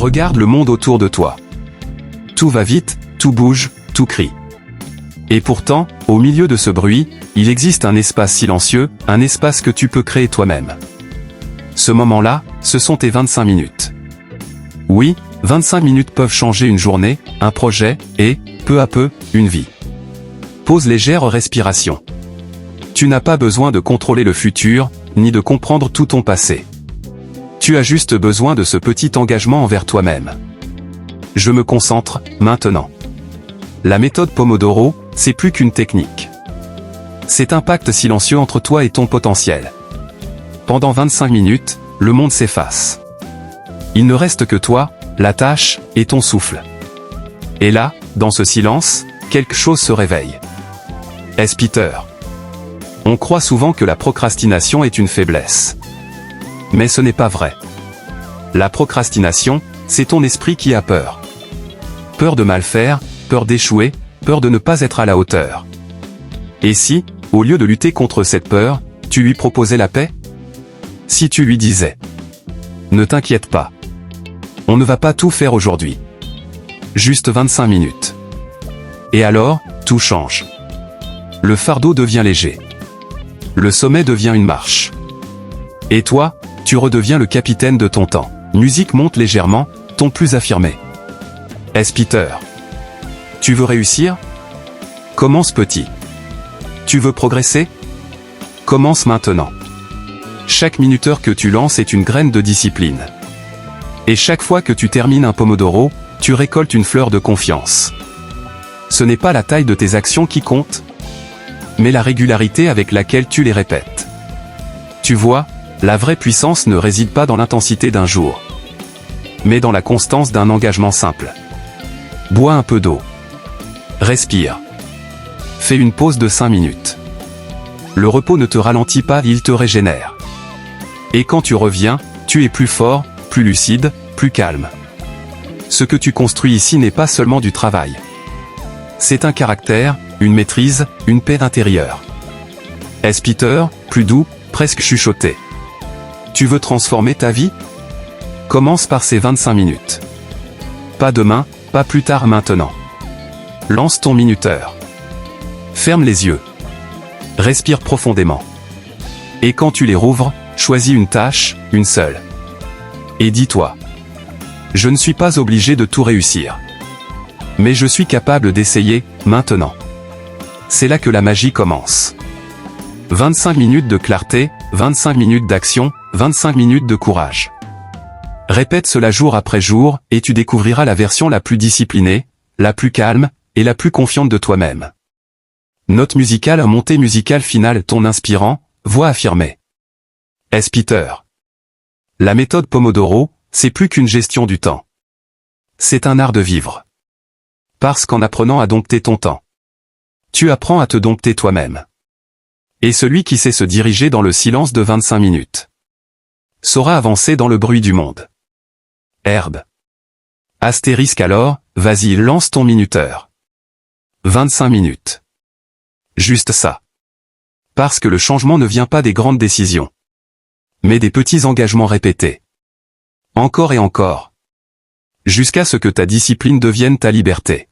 Regarde le monde autour de toi. Tout va vite, tout bouge, tout crie. Et pourtant, au milieu de ce bruit, il existe un espace silencieux, un espace que tu peux créer toi-même. Ce moment-là, ce sont tes 25 minutes. Oui, 25 minutes peuvent changer une journée, un projet, et, peu à peu, une vie. Pose légère respiration. Tu n'as pas besoin de contrôler le futur, ni de comprendre tout ton passé. Tu as juste besoin de ce petit engagement envers toi-même. Je me concentre, maintenant. La méthode Pomodoro, c'est plus qu'une technique. C'est un pacte silencieux entre toi et ton potentiel. Pendant 25 minutes, le monde s'efface. Il ne reste que toi, la tâche, et ton souffle. Et là, dans ce silence, quelque chose se réveille. Est-ce Peter? On croit souvent que la procrastination est une faiblesse. Mais ce n'est pas vrai. La procrastination, c'est ton esprit qui a peur. Peur de mal faire, peur d'échouer, peur de ne pas être à la hauteur. Et si, au lieu de lutter contre cette peur, tu lui proposais la paix? Si tu lui disais « Ne t'inquiète pas. On ne va pas tout faire aujourd'hui. Juste 25 minutes. » Et alors, tout change. Le fardeau devient léger. Le sommet devient une marche. Et toi, tu redeviens le capitaine de ton temps. Musique monte légèrement, ton plus affirmé. Est-ce Peter? Tu veux réussir? Commence petit. Tu veux progresser? Commence maintenant. Chaque minuteur que tu lances est une graine de discipline. Et chaque fois que tu termines un Pomodoro, tu récoltes une fleur de confiance. Ce n'est pas la taille de tes actions qui compte, mais la régularité avec laquelle tu les répètes. Tu vois, la vraie puissance ne réside pas dans l'intensité d'un jour, mais dans la constance d'un engagement simple. Bois un peu d'eau. Respire. Fais une pause de 5 minutes. Le repos ne te ralentit pas, il te régénère. Et quand tu reviens, tu es plus fort, plus lucide, plus calme. Ce que tu construis ici n'est pas seulement du travail. C'est un caractère, une maîtrise, une paix intérieure. Est-ce Peter, plus doux, presque chuchoté? Tu veux transformer ta vie? Commence par ces 25 minutes. Pas demain, pas plus tard, maintenant. Lance ton minuteur. Ferme les yeux. Respire profondément. Et quand tu les rouvres, choisis une tâche, une seule. Et dis-toi. Je ne suis pas obligé de tout réussir. Mais je suis capable d'essayer, maintenant. C'est là que la magie commence. 25 minutes de clarté, 25 minutes d'action, 25 minutes de courage. Répète cela jour après jour, et tu découvriras la version la plus disciplinée, la plus calme, et la plus confiante de toi-même. Note musicale, montée musicale finale, ton inspirant, voix affirmée. Est-ce Peter? La méthode Pomodoro, c'est plus qu'une gestion du temps. C'est un art de vivre. Parce qu'en apprenant à dompter ton temps, tu apprends à te dompter toi-même. Et celui qui sait se diriger dans le silence de 25 minutes saura avancer dans le bruit du monde. Herbe. Astérisque alors, vas-y, lance ton minuteur. 25 minutes. Juste ça. Parce que le changement ne vient pas des grandes décisions, mais des petits engagements répétés. Encore et encore. Jusqu'à ce que ta discipline devienne ta liberté.